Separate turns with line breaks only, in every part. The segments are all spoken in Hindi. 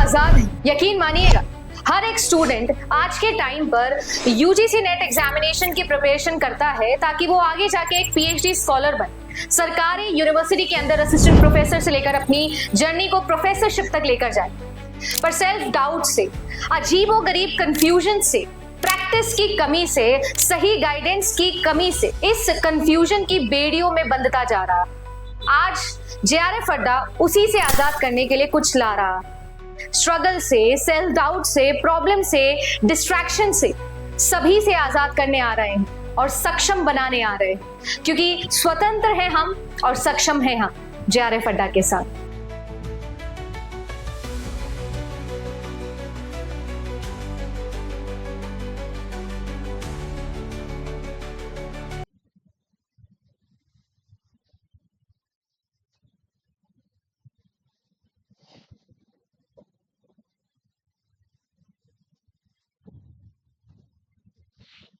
आजाद हैं। यकीन मानिएगा, हर एक स्टूडेंट आज के टाइम पर यूजीसी नेट एग्जामिनेशन की प्रिपरेशन करता है ताकि वो आगे जाके एक पीएचडी स्कॉलर बने, सरकारी यूनिवर्सिटी के अंदर असिस्टेंट प्रोफेसर से लेकर अपनी जर्नी को प्रोफेसरशिप तक लेकर जाए। पर सेल्फ डाउट से, अजीबोगरीब कंफ्यूजन से, प्रैक्टिस की कमी से, सही गाइडेंस की कमी से इस कंफ्यूजन की बेड़ियों में बंधता जा रहा। आज जेआरएफ अड्डा उसी से आजाद करने के लिए कुछ ला रहा। स्ट्रगल से, सेल्फ डाउट से, प्रॉब्लम से, डिस्ट्रैक्शन से सभी से आजाद करने आ रहे हैं और सक्षम बनाने आ रहे हैं, क्योंकि स्वतंत्र हैं हम और सक्षम हैं हम जेआरएफ अड्डा के साथ।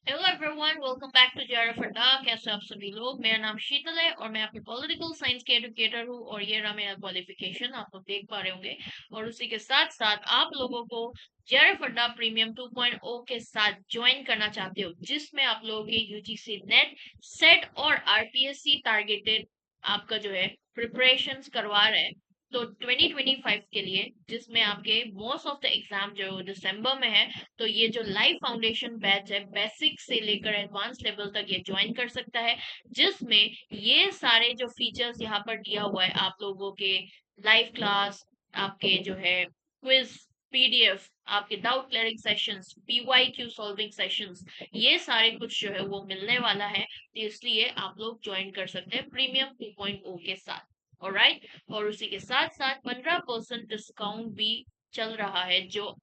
Hello everyone, welcome back to JRF Adda. कैसे आप सभी लोग? मेरा नाम शीतल है और मैं आपके पॉलिटिकल साइंस के एजुकेटर हूँ और ये रहा मेरा क्वालिफिकेशन, आप लोग देख पा रहे होंगे। और उसी के साथ साथ आप लोगों को जेआरएफ अड्डा प्रीमियम 2.0 के साथ ज्वाइन करना चाहते हो, जिसमें आप लोगों के यूजीसी नेट, सेट और आरपीएससी टारगेटेड आपका जो है प्रिपरेशंस करवा रहे हैं। तो 2025 के लिए, जिसमें आपके मोस्ट ऑफ द एग्जाम जो है वो दिसंबर में है, तो ये जो लाइव फाउंडेशन बैच है, बेसिक से लेकर एडवांस लेवल तक ये ज्वाइन कर सकता है, जिसमें ये सारे जो फीचर्स यहाँ पर दिया हुआ है, आप लोगों के लाइव क्लास, आपके जो है क्विज, पीडीएफ, आपके doubt clearing sessions, PYQ solving sessions, ये सारे कुछ जो है वो मिलने वाला है। तो इसलिए आप लोग ज्वाइन कर सकते हैं प्रीमियम 2.0 के साथ। ऑलराइट, और उसी के साथ साथ 15% डिस्काउंट भी चल रहा है, जो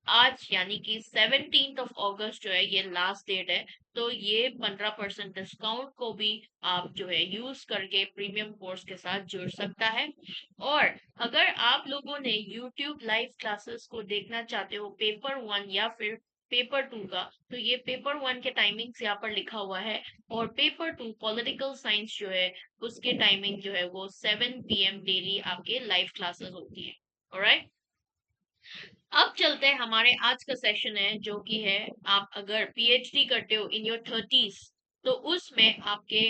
आज यानी कि 17th ऑफ अगस्त जो है ये लास्ट डेट है। तो ये 15% डिस्काउंट को भी आप जो है यूज करके प्रीमियम कोर्स के साथ जुड़ सकता है। और अगर आप लोगों ने यूट्यूब लाइव क्लासेस को देखना चाहते हो पेपर 1 या फिर पेपर 2 का, तो ये पेपर 1 के टाइमिंग्स यहाँ पर लिखा हुआ है, और पेपर 2 पॉलिटिकल साइंस जो है उसके टाइमिंग जो है वो 7 PM डेली आपके लाइव क्लासेस होती है। ऑलराइट, अब चलते हैं, हमारे आज का सेशन है जो कि है, आप अगर पीएचडी करते हो इन योर 30s, तो उसमें आपके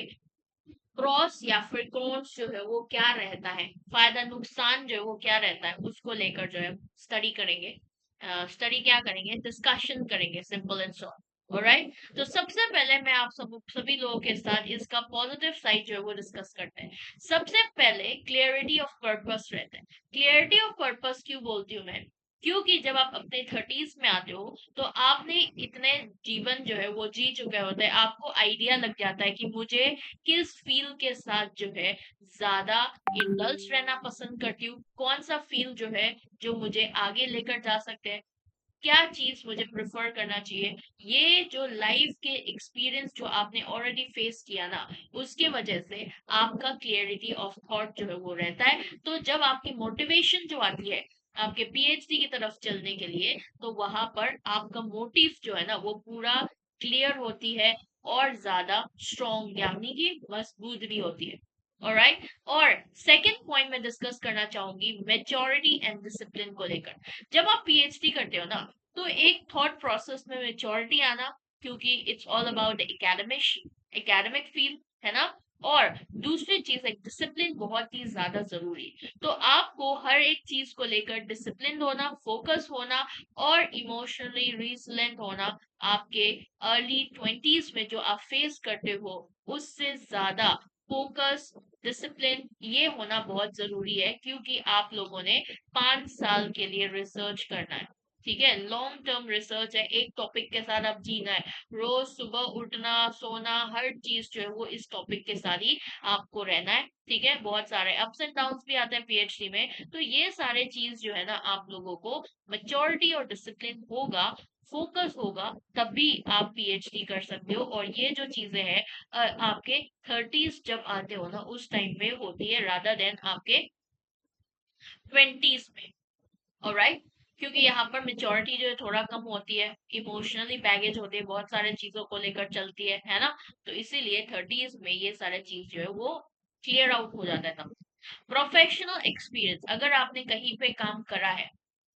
क्रॉस या फिर कॉन्स जो है वो क्या रहता है, फायदा नुकसान जो है वो क्या रहता है, उसको लेकर जो है स्टडी करेंगे। स्टडी क्या करेंगे, डिस्कशन करेंगे, सिंपल एंड शॉर्ट। ऑलराइट, तो सबसे पहले मैं आप सभी लोगों के साथ इसका पॉजिटिव साइड जो है वो डिस्कस करते हैं। सबसे पहले क्लियरिटी ऑफ पर्पस रहता है। क्लियरिटी ऑफ पर्पस क्यों बोलती हूँ मैं? क्योंकि जब आप अपने 30s में आते हो, तो आपने इतने जीवन जो है वो जी चुके होते हैं, आपको आइडिया लग जाता है कि मुझे किस फील्ड के साथ जो है ज्यादा इंडल्ज रहना पसंद करती हूँ, कौन सा फील्ड जो है जो मुझे आगे लेकर जा सकते हैं, क्या चीज मुझे प्रेफर करना चाहिए। ये जो लाइफ के एक्सपीरियंस जो आपने ऑलरेडी फेस किया ना, उसके वजह से आपका क्लियरिटी ऑफ थॉट जो है वो रहता है। तो जब आपकी मोटिवेशन जो आती है आपके पीएचडी की तरफ चलने के लिए, तो वहां पर आपका मोटिव जो है ना वो पूरा क्लियर होती है और ज्यादा स्ट्रॉन्ग यानी कि मजबूत भी होती है। ऑलराइट, और सेकंड पॉइंट मैं डिस्कस करना चाहूंगी मेच्योरिटी एंड डिसिप्लिन को लेकर। जब आप पीएचडी करते हो ना, तो एक थॉट प्रोसेस में मेच्योरिटी आना, क्योंकि it's all about academic field, है ना। और दूसरी चीज एक डिसिप्लिन बहुत ही ज्यादा जरूरी है। तो आपको हर एक चीज को लेकर डिसिप्लिन होना, फोकस होना और इमोशनली रिसिलेंट होना, आपके अर्ली 20s में जो आप फेस करते हो उससे ज्यादा फोकस, डिसिप्लिन ये होना बहुत जरूरी है, क्योंकि आप लोगों ने 5 साल के लिए रिसर्च करना है। ठीक है, लॉन्ग टर्म रिसर्च है, एक टॉपिक के साथ आप जीना है, रोज सुबह उठना, सोना, हर चीज जो है वो इस टॉपिक के साथ ही आपको रहना है। ठीक है, बहुत सारे अप्स एंड डाउन्स भी आते हैं पीएचडी में, तो ये सारे चीज जो है ना आप लोगों को मेच्योरिटी और डिसिप्लिन होगा, फोकस होगा, तभी आप पीएचडी कर सकते हो। और ये जो चीजें हैं आपके 30s जब आते हो ना उस टाइम में होती है, रादर देन आपके 20s में। ऑलराइट, क्योंकि यहाँ पर मेच्योरिटी जो है थोड़ा कम होती है, इमोशनली बैगेज होती है, बहुत सारे चीजों को लेकर चलती है ना। तो इसीलिए 30s में ये सारे चीज जो है वो क्लियर आउट हो जाता है तब। प्रोफेशनल एक्सपीरियंस, अगर आपने कहीं पे काम करा है,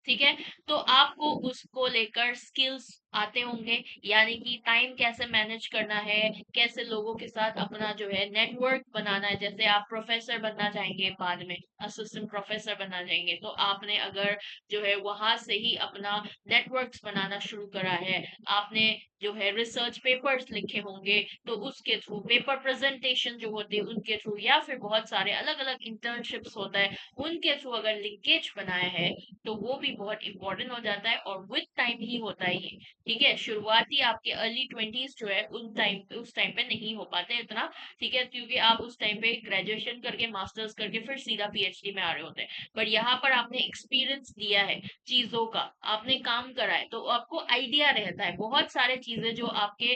ठीक है। तो आपको उसको लेकर स्किल्स आते होंगे, यानी कि टाइम कैसे मैनेज करना है, कैसे लोगों के साथ अपना जो है नेटवर्क बनाना है। जैसे आप प्रोफेसर बनना चाहेंगे, बाद में असिस्टेंट प्रोफेसर बनना चाहेंगे, तो आपने अगर जो है वहां से ही अपना नेटवर्क्स बनाना शुरू करा है, आपने जो है रिसर्च पेपर्स लिखे होंगे, तो उसके थ्रू पेपर प्रेजेंटेशन जो होती है उनके थ्रू, या फिर बहुत सारे अलग अलग इंटर्नशिप्स होता है उनके थ्रू अगर लिंकेज बनाया है, तो वो भी बहुत इंपॉर्टेंट हो जाता है। और विद टाइम ही होता है ये, ठीक है। शुरुआती आपके अर्ली 20s जो है उस टाइम पे नहीं हो पाते इतना, ठीक है, क्योंकि आप उस टाइम पे ग्रेजुएशन करके मास्टर्स करके फिर सीधा पीएचडी में आ रहे होते हैं। पर यहाँ पर आपने एक्सपीरियंस दिया है चीजों का, आपने काम करा है, तो आपको आइडिया रहता है बहुत सारे चीजें जो आपके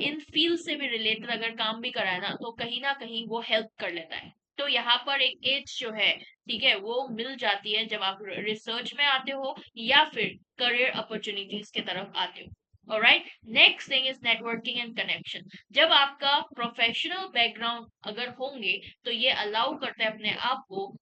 इन फील्ड से भी रिलेटेड अगर काम भी करा है ना कहीं वो हेल्प कर लेता है। तो यहाँ पर एक एज जो है, ठीक है, वो मिल जाती है जब आप रिसर्च में आते हो या फिर करियर अपॉर्चुनिटीज की तरफ आते हो। Alright, next thing is networking and connection. जब आपका प्रोफेशनल बैकग्राउंड अगर होंगे, तो ये अलाउ करता है अपने आप को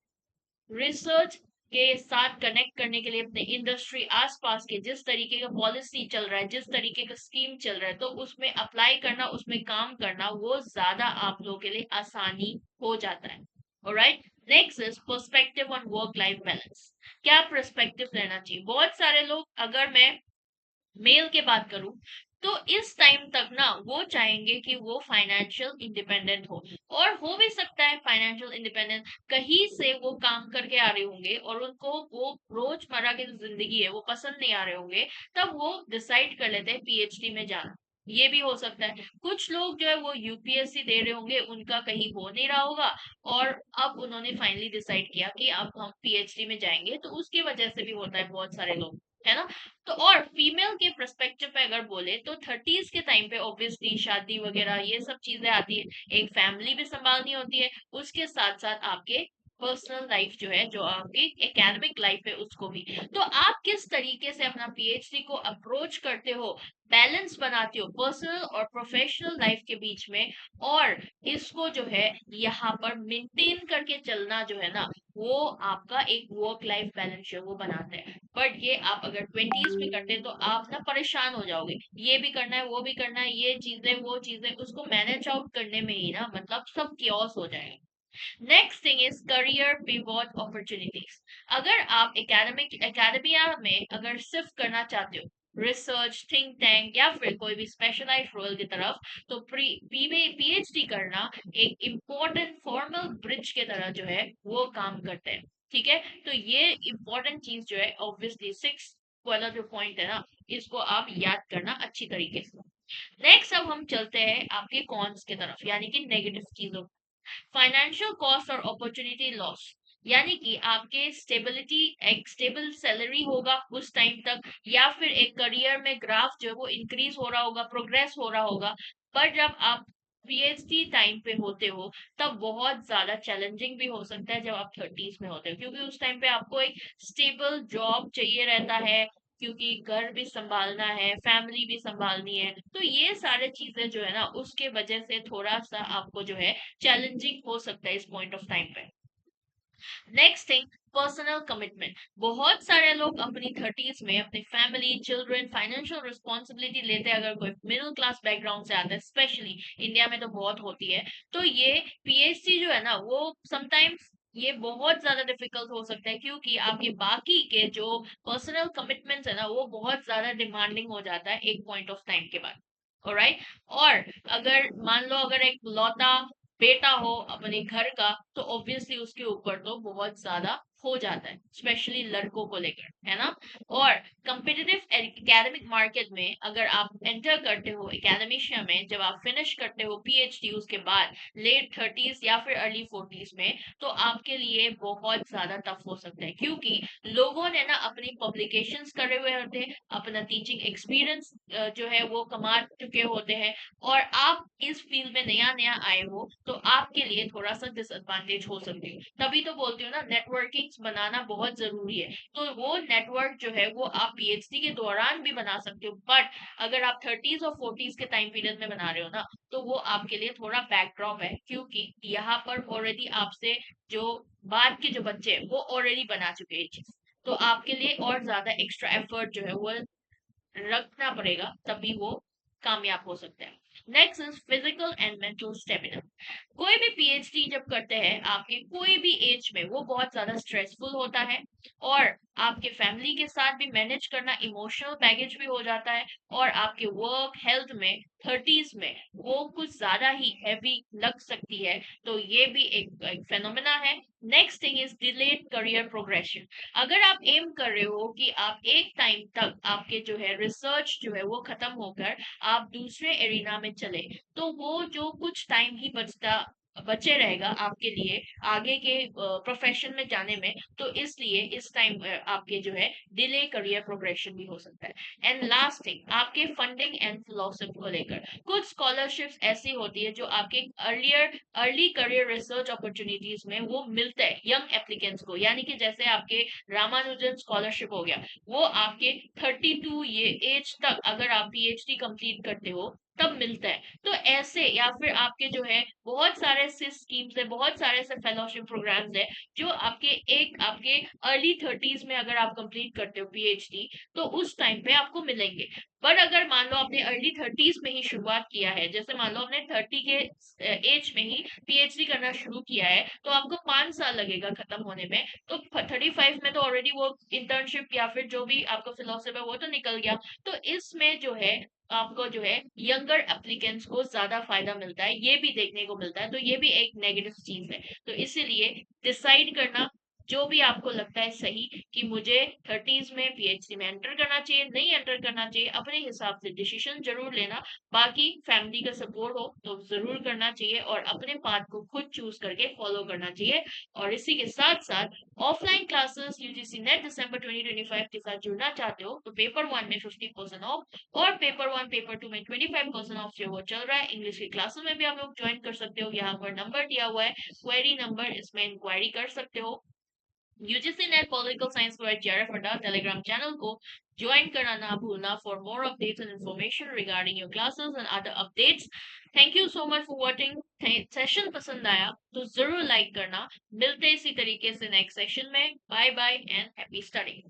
रिसर्च के साथ कनेक्ट करने के लिए, अपने इंडस्ट्री आसपास के जिस तरीके का पॉलिसी चल रहा है, जिस तरीके का स्कीम चल रहा है, तो उसमें अप्लाई करना, उसमें काम करना, वो ज्यादा आप लोगों के लिए आसानी हो जाता है। Alright, next is perspective on work life balance. क्या पर्सपेक्टिव रहना चाहिए? बहुत सारे लोग, अगर मैं मेल की बात करूं, तो इस टाइम तक ना वो चाहेंगे कि वो फाइनेंशियल इंडिपेंडेंट हो, और हो भी सकता है फाइनेंशियल इंडिपेंडेंट, कहीं से वो काम करके आ रहे होंगे और उनको वो रोजमर्रा की जो जिंदगी है वो पसंद नहीं आ रहे होंगे, तब वो डिसाइड कर लेते हैं पीएचडी में जाना। ये भी हो सकता है। कुछ लोग जो है वो यूपीएससी दे रहे होंगे, उनका कहीं हो नहीं रहा होगा, और अब उन्होंने फाइनली डिसाइड किया कि अब हम पीएचडी में जाएंगे, तो उसकी वजह से भी होता है बहुत सारे लोग, है ना। तो और फीमेल के पर्सपेक्टिव पे अगर बोले, तो 30s के टाइम पे ऑब्वियसली शादी वगैरह ये सब चीजें आती है, एक फैमिली भी संभालनी होती है, उसके साथ साथ आपके पर्सनल लाइफ जो है, जो आपकी एकेडमिक लाइफ है, उसको भी। तो आप किस तरीके से अपना पीएचडी को अप्रोच करते हो, बैलेंस बनाते हो पर्सनल और प्रोफेशनल लाइफ के बीच में, और इसको जो है यहाँ पर मेंटेन करके चलना जो है ना, वो आपका एक वर्क लाइफ बैलेंस है वो बनाते हैं। बट ये आप अगर 20s में करते हैं, तो आप ना परेशान हो जाओगे, ये भी करना है, वो भी करना है, ये चीजें वो चीजें, उसको मैनेज आउट करने में ही ना मतलब सब कियोस हो जाएगा। Next thing is career pivot opportunities. अगर आप एकेडमिया में अगर शिफ्ट करना चाहते हो, रिसर्च, थिंक टैंक, या फिर कोई भी स्पेशलाइज रोल की तरफ, तो पीएचडी करना एक इम्पोर्टेंट फॉर्मल ब्रिज के तरह जो है वो काम करते हैं, ठीक है। तो ये इम्पोर्टेंट चीज जो है ऑब्वियसली 6 वाला जो पॉइंट है ना, इसको आप याद करना अच्छी तरीके से। नेक्स्ट अब हम चलते हैं आपके कॉन्स की तरफ, यानी कि नेगेटिव चीजों। फाइनेंशियल कॉस्ट और अपॉर्चुनिटी लॉस, यानी कि आपके स्टेबिलिटी, एक स्टेबल सैलरी होगा उस टाइम तक, या फिर एक करियर में ग्राफ जो है वो इंक्रीज हो रहा होगा, प्रोग्रेस हो रहा होगा। पर जब आप पीएचडी टाइम पे होते हो, तब बहुत ज्यादा चैलेंजिंग भी हो सकता है जब आप 30s में होते हो, क्योंकि उस टाइम पे आपको एक स्टेबल जॉब चाहिए रहता है, क्योंकि घर भी संभालना है, फैमिली भी संभालनी है, तो ये सारे चीजें जो है ना, उसके वजह से थोड़ा सा आपको जो है चैलेंजिंग हो सकता है इस पॉइंट ऑफ टाइम पे। Next thing, personal commitment. बहुत सारे लोग अपनी 30s में अपनी फैमिली, चिल्ड्रन, फाइनेंशियल रिस्पॉन्सिबिलिटी लेते हैं, अगर कोई मिडिल क्लास बैकग्राउंड से आता है, स्पेशली इंडिया में तो बहुत होती है। तो ये पीएचडी जो है ना, वो समटाइम्स ये बहुत ज्यादा डिफिकल्ट हो सकता है, क्योंकि आपके बाकी के जो पर्सनल कमिटमेंट्स है ना, वो बहुत ज्यादा डिमांडिंग हो जाता है एक पॉइंट ऑफ टाइम के बाद। ऑलराइट, और अगर मान लो अगर एक लौता बेटा हो अपने घर का, तो ऑब्वियसली उसके ऊपर तो बहुत ज्यादा हो जाता है, स्पेशली लड़कों को लेकर, है ना। और कम्पिटिटिव एकेडमिक मार्केट में अगर आप एंटर करते हो एकेडमिशिया में, जब आप फिनिश करते हो पीएचडी उसके बाद लेट 30s या फिर अर्ली 40s में, तो आपके लिए बहुत ज्यादा टफ हो सकता है, क्योंकि लोगों ने ना अपनी पब्लिकेशंस करे हुए होते हैं, अपना टीचिंग एक्सपीरियंस जो है वो कमा चुके होते हैं, और आप इस फील्ड में नया नया आए हो, तो आपके लिए थोड़ा सा डिसएडवांटेज हो सकती है। तभी तो बोलती हूँ ना, नेटवर्किंग बनाना बहुत जरूरी है। तो वो नेटवर्क जो है वो आप पीएचडी के दौरान भी बना सकते हो, बट अगर आप 30s और 40s के टाइम पीरियड में बना रहे हो ना, तो वो आपके लिए थोड़ा बैकड्रॉप है, क्योंकि यहाँ पर ऑलरेडी आपसे जो बाद के जो बच्चे हैं वो ऑलरेडी बना चुके हैं ये चीज। तो आपके लिए और ज्यादा एक्स्ट्रा एफर्ट जो है वो रखना पड़ेगा, तभी वो कामयाब हो सकते हैं। Next is physical and mental stamina. कोई भी पीएचडी जब करते हैं आपके कोई भी एज में, वो बहुत ज्यादा स्ट्रेसफुल होता है, और आपके फैमिली के साथ भी मैनेज करना इमोशनल बैगेज भी हो जाता है, और आपके वर्क हेल्थ में थर्टीज में वो कुछ ज्यादा ही हैवी लग सकती है। तो ये भी एक फेनोमेना है। Next thing is delayed career progression. अगर आप एम कर रहे हो कि आप एक टाइम तक आपके जो है रिसर्च जो है वो खत्म होकर आप दूसरे एरिना में चले, तो वो जो कुछ टाइम ही बचे रहेगा आपके लिए आगे के प्रोफेशन में जाने में, तो इसलिए इस टाइम आपके जो है डिले करियर प्रोग्रेशन भी हो सकता है। एंड लास्ट थिंग, आपके फंडिंग एंड फिलोसफी को लेकर कुछ स्कॉलरशिप्स ऐसी होती है जो आपके अर्ली करियर रिसर्च अपॉर्चुनिटीज में वो मिलता है यंग एप्लीकेंट्स को, यानी कि जैसे आपके रामानुजन स्कॉलरशिप हो गया, वो आपके 32 ये एज तक अगर आप पीएचडी कंप्लीट करते हो तब मिलता है। तो ऐसे या फिर आपके जो है बहुत सारे से स्कीम्स है, बहुत सारे से फेलोशिप प्रोग्राम्स है जो आपके अर्ली थर्टीज में अगर आप कंप्लीट करते हो पीएचडी, तो उस टाइम पे आपको मिलेंगे। पर अगर मान लो आपने अर्ली थर्टीज में ही शुरुआत किया है, जैसे मान लो आपने 30 के एज में ही पीएचडी करना शुरू किया है, तो आपको 5 साल लगेगा खत्म होने में। तो 35 में तो ऑलरेडी वो इंटर्नशिप या फिर जो भी आपका फिलोसफी है वो तो निकल गया। तो इसमें जो है आपको जो है यंगर एप्लीकेंट्स को ज्यादा फायदा मिलता है, ये भी देखने को मिलता है। तो ये भी एक नेगेटिव चीज है। तो इसीलिए डिसाइड करना जो भी आपको लगता है सही कि मुझे थर्टीज में पीएचडी में एंटर करना चाहिए, नहीं एंटर करना चाहिए, अपने हिसाब से डिसीजन जरूर लेना। बाकी फैमिली का सपोर्ट हो तो जरूर करना चाहिए, और अपने पाथ को खुद चूज करके फॉलो करना चाहिए। और इसी के साथ साथ ऑफलाइन क्लासेस यूजीसी नेट दिसंबर 2025 के साथ जुड़ना चाहते हो तो पेपर 1 में 50% ऑफ, और पेपर 1 पेपर 2 में 25% ऑफ जो वो चल रहा है। इंग्लिश की क्लासेस में भी आप लोग ज्वाइन कर सकते हो, यहाँ पर नंबर दिया हुआ है, क्वेरी नंबर, इसमें इंक्वायरी कर सकते हो। यूजीसी नेट पॉलिटिकल साइंस को जेआरएफ अड्डा टेलीग्राम चैनल को ज्वाइन करना ना भूलना for more updates and information regarding your classes and other updates. Thank you so much for watching. Session पसंद आया तो जरूर लाइक करना। मिलते इसी तरीके से नेक्स्ट सेशन में। Bye bye and happy study.